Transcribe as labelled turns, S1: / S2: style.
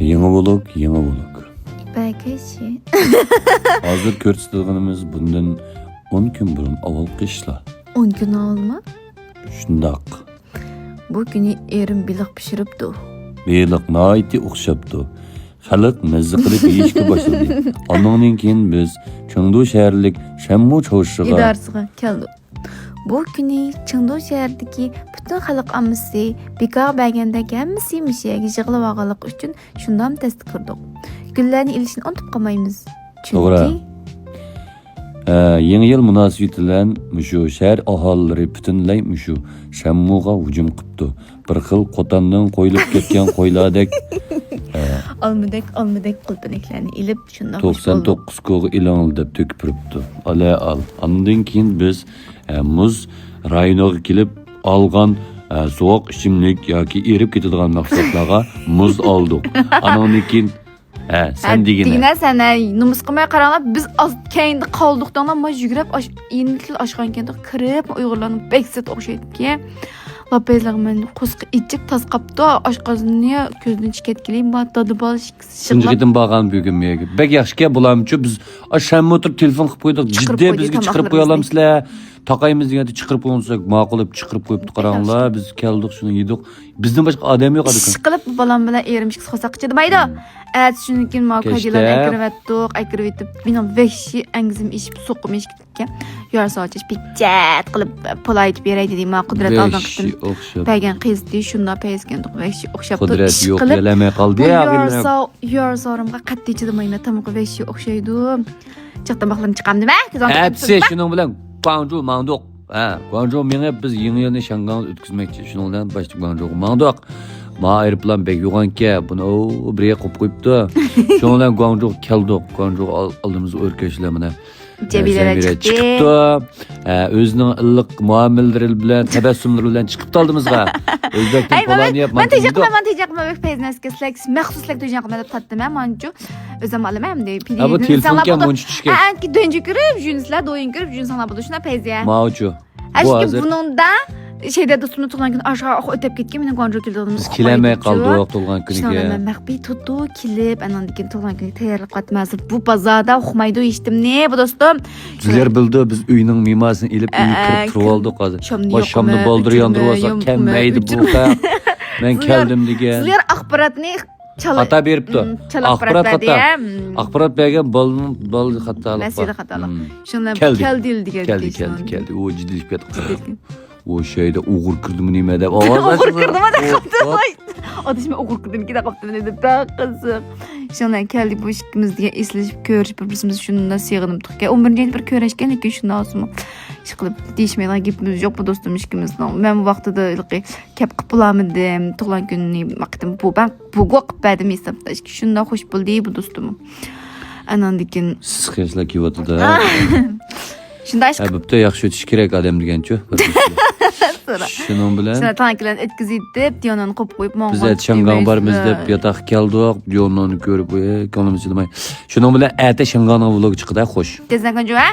S1: Yangi bo'lak.
S2: Belki.
S1: Hozir ko'rsatganimiz bundan 10 kun burun avvalgi ishlar.
S2: 10 kun oldimi?
S1: Shundoq.
S2: Bu kuni erim biliq pishiribdi.
S1: Beliq nayti o'xshabdi. Xalq mazza qilib yeyishga boshladi. Ondan keyin biz Chengdu shaharlik Shammu cho'shiga
S2: idarasiga keldi. Bu kuni Chengdu shahridagi butun xalq ammasi bekor bergandek hammasi mishiyaga yig'ilib olganlik uchun shundan test qildik. Gullarni ilishni unutib qolmaymiz. Chunki
S1: yangi yil munosabati bilan mushu shahar aholilari butunlay mushu Shammuga hujum qilibdi. Bir xil qo'tandan qo'yilib ketgan qo'ylardek
S2: almıdak qilpinaklarni ilib shundan
S1: 99 ko'g'i ilon deb to'kib turibdi. Al. Ondan keyin biz muz rayoniga kelib olgan sovuq ichimlik yoki erib ketadigan mahsulotlarga muz oldik. Ondan keyin sen degine
S2: sen numus qilmay qaranglar biz keyinda qoldikdan ma yugurib yengil oshgan kenda kirib uyg'urlarning bekset o'xshaydi. Lapezlarmen qo'sqi ichib tas qapdi oshqozni ko'zdan chiqatkilayim ma dadi bolish
S1: Sinjigidim bağan bugün meyge. Bek yaxshi bulamçı biz aşağı oturup telefon qilib qo'ydik. Jiddiy bizga chiqarib qo'ya olamsizlar. Taqaymiz deganda chiqarib qo'ysak ma'qulib chiqarib qo'yibdi qaranglar. Biz keldik shuni yedik. Bizdan boshqa odam yo'q edi.
S2: Ish qilib balam bilan erimishki qo'saqchi demaydi. Shundan keyin ma kajilar akirib etib mening vahshiy angizim ishib so'qim eshikka. Yarasa ochib picchat qilib polayt beray dedi ma qudrat olgan qitim. Bergan qizdi shunda payzgandik vahshiy o'xshab turib.
S1: Qudrat yo'q yalamay qoldi
S2: Yarsarimga qattiq chidamayman tamqa vahshiy o'xshaydi. Chiqdim baxlarni chiqam nima?
S1: Hepsi shuning bilan Guangzhou mangdoq. Guangzhou menga biz yangi yilni Shanghayda o'tkazmoqchi. Shuning bilan boshqa Guangzhouga mangdoq. Ma aeroplan bek yo'g'anki, buni birga qo'yib qo'yibdi. Shuning bilan Guangzhouga keldik. Guangzhou oldimizga o'rkashlar mana.
S2: Jabilalar
S1: chiqdi. O'zining illiq muomalalari bilan, tabassumlari bilan chiqib oldimizga. O'zbekdan qo'lani yap.
S2: Men tejaqma payznaska slags maxsuslak tejaqma deb tatdim manchu. O'zim olaman deb.
S1: Bu telefonga munch tushgan.
S2: Ki dönjü kirib, junslar do'yin kirib, junslar bo'ldi shuna payzya.
S1: Ma'uchu.
S2: Bu hozir buningda şeyde dostumni tug'ilgan kun aşağı o'tib ketgan, meni Guangzhou kelganimiz.
S1: Kelamay qoldi tug'ilgan kuniga.
S2: Shundan maxfiy tutdi, kelib, andan keyin tug'ilgan kuniga tayyorlab qatmasib, bu bozorda uxmaydi eshitdim. Ne bu do'stim?
S1: Sizlar bildi, biz uyning memasini ilib kirib turib oldik hozir. Boshimni boldir yondirib olsa, kelmaydi bu. Men keldim degan.
S2: Sizlar axborotni
S1: xato beribdi. Axborot bergan bol xatolik.
S2: Masala xatolik. Shundan keldi degan.
S1: Keldi. O jiddilashib ketdi. O şeyde uğur kırdım nime deb ovoz
S2: ochdi. Uğur kırdım deb qopdim. Odishim uğur kırdım ki de qopdim deb qizim. Shundan keldi bu ikkimizga eslashib ko'rishib bir-birimizni shundan sig'inibdik. 11-yil bir ko'rishgan lekin shundan so'ng ish qilib deyishmaydigan gapimiz yo'q bu do'stim ikkimizning. Men bu vaqtida ilqi kep qilib bo'lamidim. Tug'ilgan kunni vaqtim bu ben bu qilib berdim hisobda. Shundan xush bo'ldi bu do'stim. Anan dekin
S1: siz qiyoslar kiyotdi.
S2: Shunday ish
S1: bo'pti, yaxshi o'tish kerak odam deganchi. Shuning bilan
S2: tankilarni etkizib deb Diyonani qo'yib qo'yib
S1: biz Shanghayga boramiz deb yotoq keldik. Diyonani ko'rib, ko'nglimiz yetmay. Shuning bilan erta Shanghayning vlogi chiqdi, xo'sh.
S2: Tezdan kunju, ha?